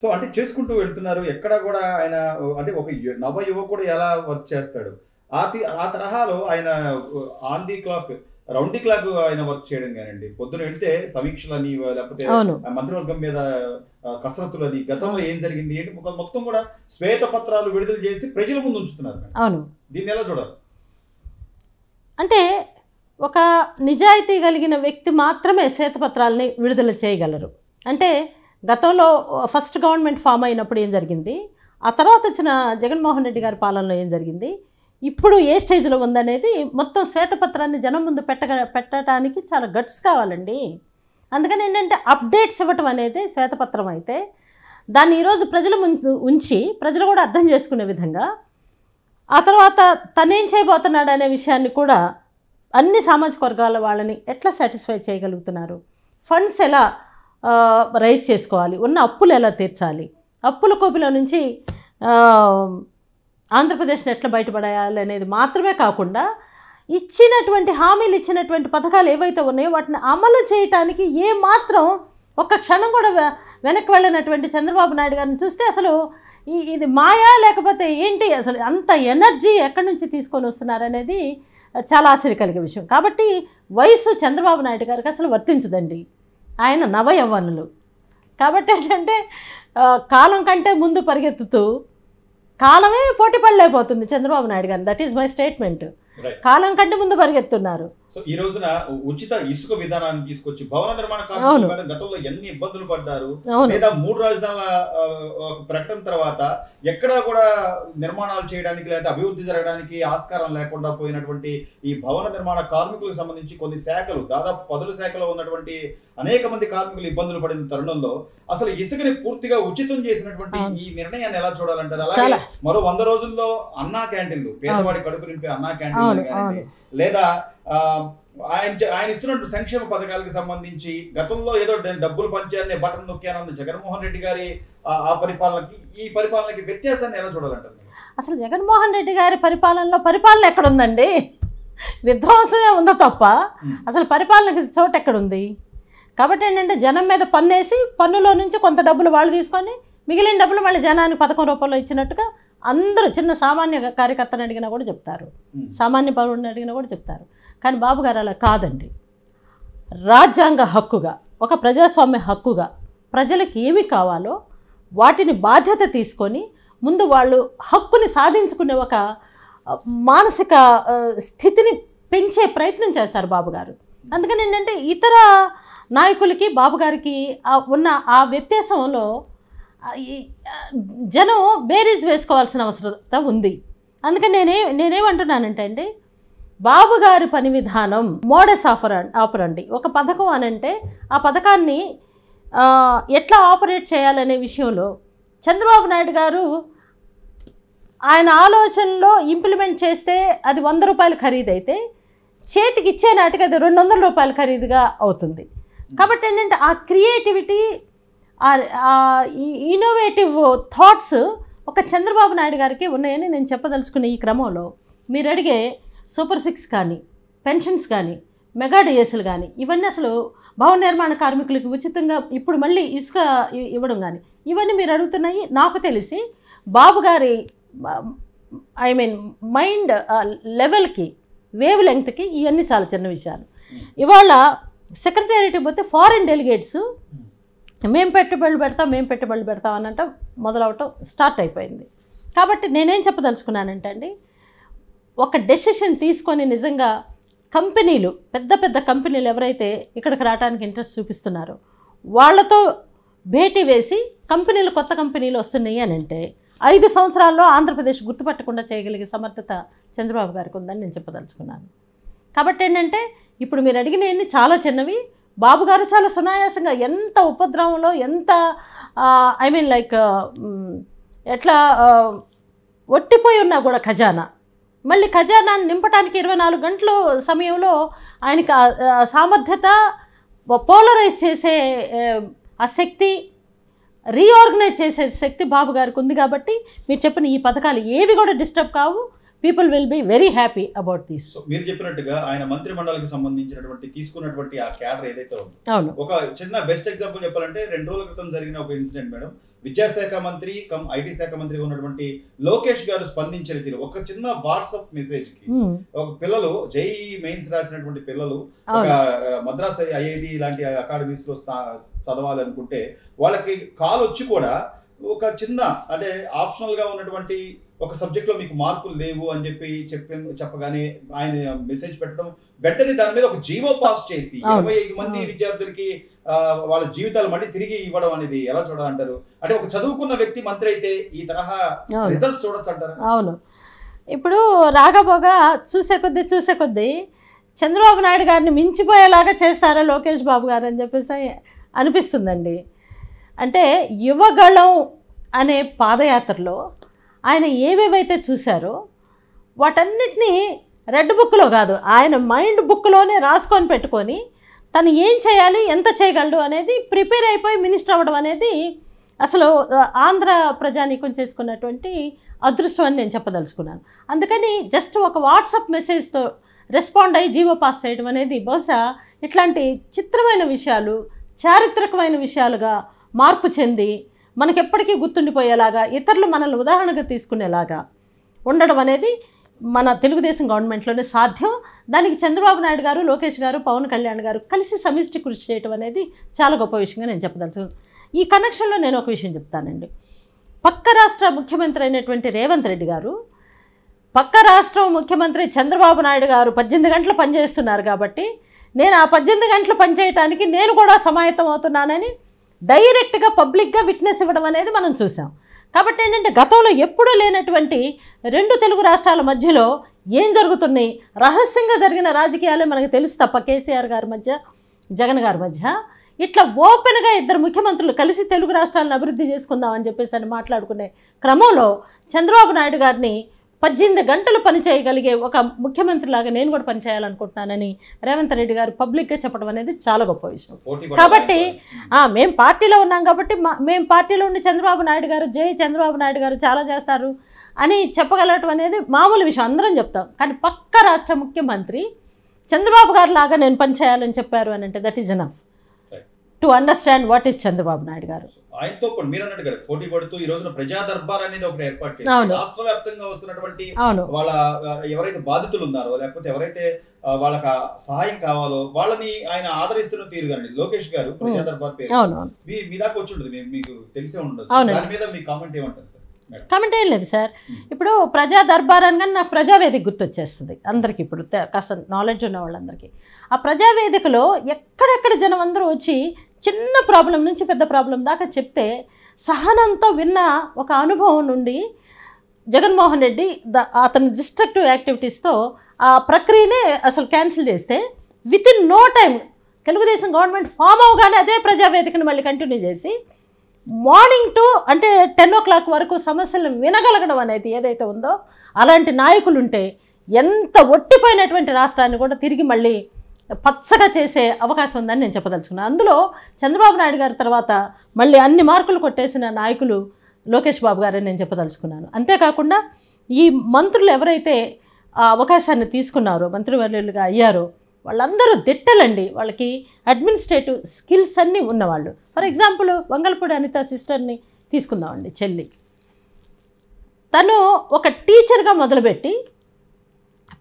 So అంటే చేసుకుంటూ వెళ్తున్నారు. ఎక్కడా గూడా ఆయన అంటే ఒక నవ యువకుడు ఎలా వర్క్ చేస్తాడు. ఆ తరహాలో ఆయన on the clock, round the clock ఆయన వర్క్ చేయడం గానండి. పొద్దున వెళ్తే సమీక్షలని లేకపోతే అవును. మంత్రివర్గం మీద కసరత్తులని, గతంలో అవును. ఏం జరిగింది ఏంటి మొత్తం గూడా శ్వేత పత్రాలు విడుదల చేసి ప్రజల ముందు ఉంచుతున్నారు మేడం. అవును. దీన్ని ఎలా చూడాలి? అంటే ఒక నిజాయితీ కలిగిన వ్యక్తి మాత్రమే శ్వేతపత్రాలని విడుదల చేయగలరు. అంటే గతంలో ఫస్ట్ గవర్నమెంట్ ఫామ్ అయినప్పుడు ఏం జరిగింది, ఆ తర్వాత వచ్చిన జగన్మోహన్ రెడ్డి గారి పాలనలో ఏం జరిగింది, ఇప్పుడు ఏ స్టేజ్లో ఉందనేది మొత్తం శ్వేతపత్రాన్ని జనం ముందు పెట్టడానికి చాలా గట్స్ కావాలండి. అందుకని ఏంటంటే అప్డేట్స్ ఇవ్వటం అనేది శ్వేతపత్రం అయితే దాన్ని ఈరోజు ప్రజల ముందు ఉంచి ప్రజలు కూడా అర్థం చేసుకునే విధంగా, ఆ తర్వాత తనేం చేయబోతున్నాడు అనే విషయాన్ని కూడా అన్ని సామాజిక వర్గాల వాళ్ళని ఎట్లా సాటిస్ఫై చేయగలుగుతున్నారు, ఫండ్స్ ఎలా రైజ్ చేసుకోవాలి, ఉన్న అప్పులు ఎలా తీర్చాలి, అప్పుల కోపిలో నుంచి ఆంధ్రప్రదేశ్ని ఎట్లా బయటపడేయాలి అనేది మాత్రమే కాకుండా ఇచ్చినటువంటి హామీలు, ఇచ్చినటువంటి పథకాలు ఏవైతే ఉన్నాయో వాటిని అమలు చేయటానికి ఏ మాత్రం ఒక్క క్షణం కూడా వెనక్కి వెళ్ళినటువంటి చంద్రబాబు నాయుడు గారిని చూస్తే అసలు ఇది మాయా లేకపోతే ఏంటి, అసలు అంత ఎనర్జీ ఎక్కడి నుంచి తీసుకొని వస్తున్నారనేది చాలా ఆశ్చర్య కలిగే విషయం. కాబట్టి వయసు చంద్రబాబు నాయుడు గారికి అసలు వర్తించదండి. ఆయన నవ యవ్వనులు. కాబట్టి ఏంటంటే కాలం కంటే ముందు పరిగెత్తుతూ కాలమే పోటీ పడలేకపోతుంది చంద్రబాబు నాయుడు గారు. That is my statement. కాలం కంటే ముందు పరిగెత్తున్నారు. సో ఈ రోజున ఉచిత ఇసుక విధానాన్ని తీసుకొచ్చి భవన నిర్మాణ కార్మికులు గతంలో ఎన్ని ఇబ్బందులు పడ్డారు, లేదా 3 రాజధానుల ప్రకటన తర్వాత ఎక్కడా కూడా నిర్మాణాలు చేయడానికి లేదా అభివృద్ధి జరగడానికి ఆస్కారం లేకుండా పోయినటువంటి ఈ భవన నిర్మాణ కార్మికులకు సంబంధించి కొన్ని శాఖలు, దాదాపు 10 శాఖలో ఉన్నటువంటి అనేక మంది కార్మికులు ఇబ్బందులు పడిన తరుణంలో అసలు ఇసుకని పూర్తిగా ఉచితం చేసినటువంటి ఈ నిర్ణయాన్ని ఎలా చూడాలంటారు? అలాగే మరో 100 రోజుల్లో అన్నా క్యాంటీన్లు, పేదవాడి కడుపు నింపే అన్నా క్యాంటీన్లు లేదా ఆయన ఇస్తున్నటువంటి సంక్షేమ పథకాలకు సంబంధించి గతంలో ఏదో డబ్బులు పంచారనే బటన్ నొక్కానన్న జగన్మోహన్ రెడ్డి గారి ఆ పరిపాలనకి ఈ పరిపాలనకి వ్యత్యాసాన్ని ఎలా చూడాలంటారు? అసలు జగన్మోహన్ రెడ్డి గారి పరిపాలన ఎక్కడుందండి? విధ్వంసమే ఉందో తప్ప అసలు పరిపాలనకి చోటు ఎక్కడుంది? కాబట్టి ఏంటంటే జనం మీద పన్నేసి పన్నులో నుంచి కొంత డబ్బులు వాళ్ళు తీసుకొని మిగిలిన డబ్బులు మళ్ళీ జనానికి పథకం రూపంలో ఇచ్చినట్టుగా అందరూ చిన్న సామాన్య కార్యకర్తను అడిగినా కూడా చెప్తారు, సామాన్య పౌరుడిని అడిగినా కూడా చెప్తారు. కానీ బాబు గారు అలా కాదండి. రాజ్యాంగ హక్కుగా, ఒక ప్రజాస్వామ్య హక్కుగా ప్రజలకు ఏమి కావాలో వాటిని బాధ్యత తీసుకొని ముందు వాళ్ళు హక్కుని సాధించుకునే ఒక మానసిక స్థితిని పెంచే ప్రయత్నం చేస్తారు బాబు గారు. అందుకని ఏంటంటే ఇతర నాయకులకి బాబు గారికి ఉన్న ఆ వ్యత్యాసంలో జనం బేరీజ్ వేసుకోవాల్సిన అవసరం ఉంది. అందుకని నేనేమంటున్నానంటే అండి, బాబు గారి పని విధానం మోడస్ ఆపరండి. ఒక పథకం అనంటే ఆ పథకాన్ని ఎట్లా ఆపరేట్ చేయాలనే విషయంలో చంద్రబాబు నాయుడు గారు ఆయన ఆలోచనలో ఇంప్లిమెంట్ చేస్తే అది 100 రూపాయలు ఖరీదైతే చేతికి ఇచ్చే నాటికి అది 200 రూపాయలు ఖరీదుగా అవుతుంది. కాబట్టి ఏంటంటే ఆ క్రియేటివిటీ, ఇన్నోవేటివ్ థాట్స్ ఒక చంద్రబాబు నాయుడు గారికి ఉన్నాయని నేను చెప్పదలుచుకునే ఈ క్రమంలో మీరు అడిగే సూపర్ 6 కానీ, పెన్షన్స్ కానీ, మెగా డిఎస్లు కానీ, ఇవన్నీ అసలు భవన నిర్మాణ కార్మికులకు ఉచితంగా ఇప్పుడు మళ్ళీ ఇసుక ఇవ్వడం కానీ, ఇవన్నీ మీరు అడుగుతున్నాయి. నాకు తెలిసి బాబు గారి మైండ్ లెవెల్కి, వేవ్ లెంగ్త్కి ఇవన్నీ చాలా చిన్న విషయాలు. ఇవాళ సెక్రటేరియట్కి పోతే ఫారిన్ డెలిగేట్స్ మేము పెట్టుబడులు పెడతాం అనంట మొదలవటం స్టార్ట్ అయిపోయింది. కాబట్టి నేనేం చెప్పదలుచుకున్నానంటే అండి, ఒక డెసిషన్ తీసుకొని నిజంగా కంపెనీలు, పెద్ద కంపెనీలు ఎవరైతే ఇక్కడికి రావడానికి ఇంట్రెస్ట్ చూపిస్తున్నారో వాళ్ళతో భేటీ వేసి కొత్త కంపెనీలు వస్తున్నాయి అని అంటే 5 సంవత్సరాల్లో ఆంధ్రప్రదేశ్ గుర్తుపట్టకుండా చేయగలిగే సమర్థత చంద్రబాబు గారికి ఉందని నేను చెప్పదలుచుకున్నాను. కాబట్టి ఏంటంటే ఇప్పుడు మీరు అడిగినవన్నీ చాలా చిన్నవి. బాబు గారు చాలా సునాయాసంగా, ఎంత ఉపద్రవంలో, ఎంత ఎట్లా ఒట్టిపోయి ఉన్నా కూడా మళ్ళీ ఖజానాన్ని నింపడానికి 24 గంటల సమయంలో ఆయనకి సామర్థ్యత, పోలరైజ్ చేసే ఆ శక్తి, రీఆర్గనైజ్ చేసే శక్తి బాబు గారికి ఉంది. కాబట్టి మీరు చెప్పిన ఈ పథకాలు ఏవి కూడా డిస్టర్బ్ కావు. People will be very happy about this. మీరు చెప్పినట్టుగా ఆయన మంత్రి మండలికి సంబంధించినటువంటి తీసుకున్నటువంటి ఆ క్యాడర్ ఏదైతే ఉందో, అవును, ఒక చిన్న బెస్ట్ ఎగ్జాంపుల్ చెప్పాలంటే 2 రోజుల క్రితం జరిగిన ఒక ఇన్సిడెంట్ మేడం. విద్యాశాఖ మంత్రి కమ్ ఐటీ శాఖ మంత్రిగా ఉన్నటువంటి లోకేష్ గారు స్పందించిన తీరు, ఒక చిన్న వాట్సాప్ మెసేజ్ కి ఒక పిల్లలు జేఈఈ మెయిన్స్ రాసినటువంటి పిల్లలు ఒక మద్రాస్ ఐఐటి లాంటి అకాడమీస్ లో చదవాలి అనుకుంటే వాళ్ళకి కాల్ వచ్చి కూడా ఒక చిన్న అంటే ఆప్షనల్ గా ఉన్నటువంటి ఒక సబ్జెక్ట్ లో మీకు మార్కులు లేవు అని చెప్పగానే ఆయన మెసేజ్ పెట్టడం, వెంటనే దాని మీద ఒక జీవో పాస్ చేసి 25 మంది విద్యార్థులకి వాళ్ళ జీవితాలు మళ్ళీ తిరిగి ఇవ్వడం అనేది ఎలా చూడాలంటారు? అంటే ఒక చదువుకున్న వ్యక్తి మంత్రి అయితే ఈ తరహా రిజల్ట్స్ చూడొచ్చు అంటారు. అవును, ఇప్పుడు రాగబోగా చూసే కొద్దీ చంద్రబాబు నాయుడు గారిని మించిపోయేలాగా చేస్తారా లోకేష్ బాబు గారు అని చెప్పేసి అనిపిస్తుందండి. అంటే యువగళం అనే పాదయాత్రలో ఆయన ఏవేవైతే చూశారో వాటన్నిటినీ రెడ్ బుక్లో కాదు, ఆయన మైండ్ బుక్లోనే రాసుకొని పెట్టుకొని తను ఏం చేయాలి, ఎంత చేయగలడు అనేది ప్రిపేర్ అయిపోయి మినిస్టర్ అవ్వడం అనేది అసలు ఆంధ్ర ప్రజానీకం చేసుకున్నటువంటి అదృష్టం అని నేను చెప్పదలుచుకున్నాను. అందుకని జస్ట్ ఒక వాట్సాప్ మెసేజ్తో రెస్పాండ్ అయ్యి జీవో పాస్ చేయడం అనేది బహుశా ఇట్లాంటి చిత్రమైన విషయాలు, చారిత్రకమైన విషయాలుగా మార్పు చెంది మనకెప్పటికీ గుర్తుండిపోయేలాగా, ఇతరులు మనల్ని ఉదాహరణగా తీసుకునేలాగా ఉండడం అనేది మన తెలుగుదేశం గవర్నమెంట్లోనే సాధ్యం. దానికి చంద్రబాబు నాయుడు గారు, లోకేష్ గారు, పవన్ కళ్యాణ్ గారు కలిసి సమిష్టి కృషి చేయడం అనేది చాలా గొప్ప విషయంగా నేను చెప్పదలుచుకున్నాను. ఈ కనెక్షన్లో నేను ఒక విషయం చెప్తానండి. పక్క రాష్ట్ర ముఖ్యమంత్రి అయినటువంటి రేవంత్ రెడ్డి గారు, పక్క రాష్ట్రం ముఖ్యమంత్రి చంద్రబాబు నాయుడు గారు 18 గంటలు పనిచేస్తున్నారు కాబట్టి నేను ఆ 18 గంటలు పనిచేయడానికి నేను కూడా సమాయత్తం అవుతున్నానని డైరెక్ట్గా పబ్లిక్గా విట్నెస్ ఇవ్వడం అనేది మనం చూసాం. కాబట్టి ఏంటంటే గతంలో ఎప్పుడూ లేనటువంటి 2 తెలుగు రాష్ట్రాల మధ్యలో ఏం జరుగుతున్నాయి, రహస్యంగా జరిగిన రాజకీయాలే మనకు తెలుసు తప్ప కేసీఆర్ గారి మధ్య, జగన్ గారి మధ్య ఇట్లా ఓపెన్గా 2 ముఖ్యమంత్రులు కలిసి తెలుగు రాష్ట్రాలను అభివృద్ధి చేసుకుందామని చెప్పేసి అని మాట్లాడుకునే క్రమంలో చంద్రబాబు నాయుడు గారిని 18 గంటలు పని చేయగలిగే ఒక ముఖ్యమంత్రిలాగా నేను కూడా పనిచేయాలనుకుంటున్నానని రేవంత్ రెడ్డి గారు పబ్లిక్గా చెప్పడం అనేది చాలా గొప్ప విషయం. కాబట్టి మేము పార్టీలో ఉన్నాం కాబట్టి మేము పార్టీలో ఉండి చంద్రబాబు నాయుడు గారు జై చంద్రబాబు నాయుడు గారు చాలా చేస్తారు అని చెప్పగలగటం అనేది మామూలు విషయం, అందరం చెప్తాం. కానీ పక్క రాష్ట్ర ముఖ్యమంత్రి చంద్రబాబు గారు లాగా నేను పనిచేయాలని చెప్పారు అని అంటే that is enough to understand what is Chandrababu Naidu గారు. ఆయనతో మీరు అన్నట్టు కదా పోటీ పడుతూ ఈ రోజున ప్రజా దర్బార్ అనేది ఒకటి ఏర్పాటు చేశారు. రాష్ట్ర వ్యాప్తంగా వస్తున్నటువంటి వాళ్ళ ఎవరైతే బాధితులు ఉన్నారో లేకపోతే ఎవరైతే వాళ్ళకి సహాయం కావాలో వాళ్ళని ఆయన ఆదరిస్తున్న తీరుగానండి లోకేష్ గారు ప్రజా దర్బార్ పేరు మీ దాకా వచ్చి ఉంటుంది, మీకు తెలిసే ఉండదు. దాని మీద మీ కామెంట్ ఏమంటారు సార్? కామెంట్ ఏం లేదు సార్. ఇప్పుడు ప్రజా దర్బార్ అనగానే నాకు ప్రజావేదిక గుర్తొచ్చేస్తుంది అందరికీ, ఇప్పుడు కాస్త నాలెడ్జ్ ఉన్న వాళ్ళందరికీ. ఆ ప్రజావేదికలో ఎక్కడెక్కడ జనం అందరూ వచ్చి చిన్న ప్రాబ్లం నుంచి పెద్ద ప్రాబ్లం దాకా చెప్తే సహనంతో విన్న ఒక అనుభవం నుండి జగన్మోహన్ రెడ్డి అతని డిస్ట్రక్టివ్ యాక్టివిటీస్తో ఆ ప్రక్రియనే అసలు క్యాన్సిల్ చేస్తే with in no time Telugu Desam government form అవగానే అదే ప్రజావేదికను మళ్ళీ కంటిన్యూ చేసి మార్నింగ్ టు అంటే 10 o'clock వరకు సమస్యలను వినగలగడం అనేది ఏదైతే ఉందో అలాంటి నాయకులు ఉంటే ఎంత ఒట్టిపోయినటువంటి రాష్ట్రాన్ని కూడా తిరిగి మళ్ళీ పచ్చగా చేసే అవకాశం ఉందని నేను చెప్పదలుచుకున్నాను. అందులో చంద్రబాబు నాయుడు గారి తర్వాత మళ్ళీ అన్ని మార్కులు కొట్టేసిన నాయకులు లోకేష్ బాబు గారని నేను చెప్పదలుచుకున్నాను. అంతేకాకుండా ఈ మంత్రులు ఎవరైతే ఆ అవకాశాన్ని తీసుకున్నారో, మంత్రివర్యులుగా అయ్యారో వాళ్ళందరూ దిట్టలండి. వాళ్ళకి అడ్మినిస్ట్రేటివ్ స్కిల్స్ అన్నీ ఉన్నవాళ్ళు. ఫర్ ఎగ్జాంపుల్ వంగలపూడి అనిత సిస్టర్ని తీసుకుందామండి, చెల్లి. తను ఒక టీచర్గా మొదలుపెట్టి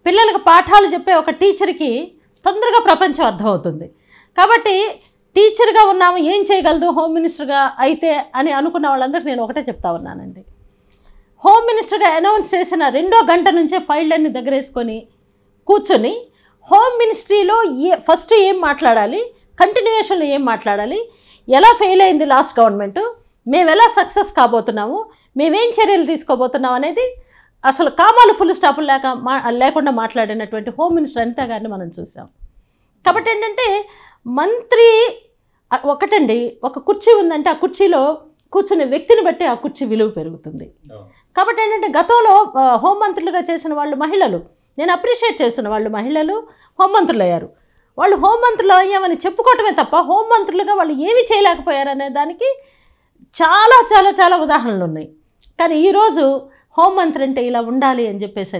పిల్లలకు పాఠాలు చెప్పే ఒక టీచర్కి తొందరగా ప్రపంచం అర్థమవుతుంది. కాబట్టి టీచర్గా ఉన్నాము ఏం చేయగలదు హోమ్ మినిస్టర్గా అయితే అని అనుకున్న వాళ్ళందరికీ నేను ఒకటే చెప్తా ఉన్నానండి. హోమ్ మినిస్టర్గా అనౌన్స్ చేసిన 2వ గంట నుంచే ఫైళ్ళన్నీ దగ్గరేసుకొని కూర్చొని హోమ్ మినిస్ట్రీలో ఫస్ట్ ఏం మాట్లాడాలి, కంటిన్యూషన్లో ఏం మాట్లాడాలి, ఎలా ఫెయిల్ అయింది లాస్ట్ గవర్నమెంట్, మేము ఎలా సక్సెస్ కాబోతున్నాము, మేమేం చర్యలు తీసుకోబోతున్నాం అనేది అసలు కామాలు ఫుల్ స్టాపులు లేకుండా మాట్లాడినటువంటి హోమ్ మినిస్టర్ అనిత గారిని మనం చూసాం. కాబట్టి ఏంటంటే మంత్రి ఒకటండి, ఒక కుర్చీ ఉందంటే ఆ కుర్చీలో కూర్చునే వ్యక్తిని బట్టి ఆ కుర్చీ విలువ పెరుగుతుంది. కాబట్టి ఏంటంటే గతంలో హోంమంత్రులుగా చేసిన వాళ్ళు మహిళలు, నేను అప్రిషియేట్ చేస్తున్న వాళ్ళు మహిళలు హోంమంత్రులు అయ్యారు. వాళ్ళు హోంమంత్రులు అయ్యామని చెప్పుకోవటమే తప్ప హోంమంత్రులుగా వాళ్ళు ఏమీ చేయలేకపోయారు అనే దానికి చాలా చాలా చాలా ఉదాహరణలు ఉన్నాయి. కానీ ఈరోజు హోంమంత్రి అంటే ఇలా ఉండాలి అని చెప్పేసి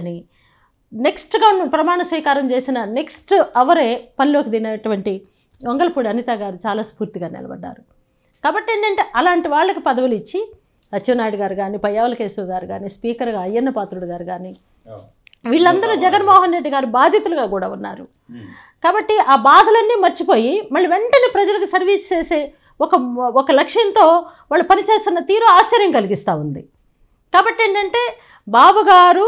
నెక్స్ట్ గవర్నమెంట్ ప్రమాణ స్వీకారం చేసిన నెక్స్ట్ అవరే పనిలోకి దిగినటువంటి వంగలపూడి అనిత గారు చాలా స్ఫూర్తిగా నిలబడ్డారు. కాబట్టి ఏంటంటే అలాంటి వాళ్ళకి పదవులు ఇచ్చి అచ్చెన్నాయుడు గారు కానీ, పయ్యావుల కేశవ్ గారు కానీ, స్పీకర్గా అయ్యన్న పాత్రుడు గారు కానీ, వీళ్ళందరూ జగన్మోహన్ రెడ్డి గారు బాధితులుగా కూడా ఉన్నారు. కాబట్టి ఆ బాధలన్నీ మర్చిపోయి మళ్ళీ వెంటనే ప్రజలకు సర్వీస్ చేసే ఒక లక్ష్యంతో వాళ్ళు పనిచేస్తున్న తీరు ఆశ్చర్యం కలిగిస్తూ ఉంది. కాబట్టి ఏంటంటే బాబు గారు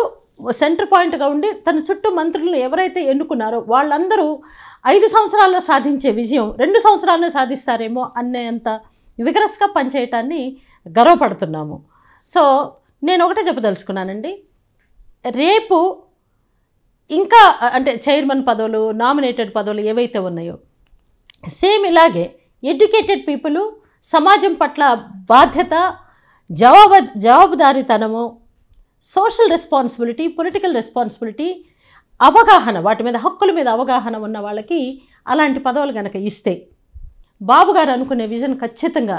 సెంటర్ పాయింట్గా ఉండి తన చుట్టూ మంత్రులను ఎవరైతే ఎన్నుకున్నారో వాళ్ళందరూ 5 సంవత్సరాల్లో సాధించే విజయం 2 సంవత్సరాల్లో సాధిస్తారేమో అనేంత విగరస్గా పనిచేయటాన్ని గర్వపడుతున్నాము. సో నేను ఒకటే చెప్పదలుచుకున్నానండి, రేపు ఇంకా అంటే చైర్మన్ పదవులు, నామినేటెడ్ పదవులు ఏవైతే ఉన్నాయో సేమ్ ఇలాగే ఎడ్యుకేటెడ్ పీపుల్ సమాజం పట్ల బాధ్యత, జవాబుదారీతనము, సోషల్ రెస్పాన్సిబిలిటీ, పొలిటికల్ రెస్పాన్సిబిలిటీ, అవగాహన, వాటి మీద హక్కుల మీద అవగాహన ఉన్న వాళ్ళకి అలాంటి పదవులు కనుక ఇస్తే బాబు గారు అనుకునే విజన్ ఖచ్చితంగా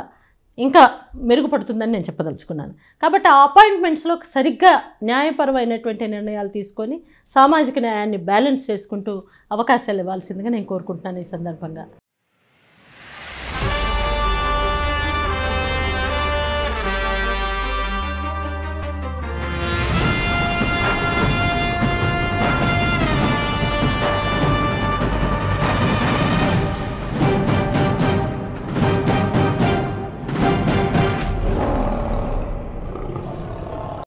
ఇంకా మెరుగుపడుతుందని నేను చెప్పదలుచుకున్నాను. కాబట్టి ఆ అపాయింట్మెంట్స్లో సరిగ్గా న్యాయపరమైనటువంటి నిర్ణయాలు తీసుకొని సామాజిక న్యాయాన్ని బ్యాలెన్స్ చేసుకుంటూ అవకాశాలు ఇవ్వాల్సిందిగా నేను కోరుకుంటున్నాను ఈ సందర్భంగా.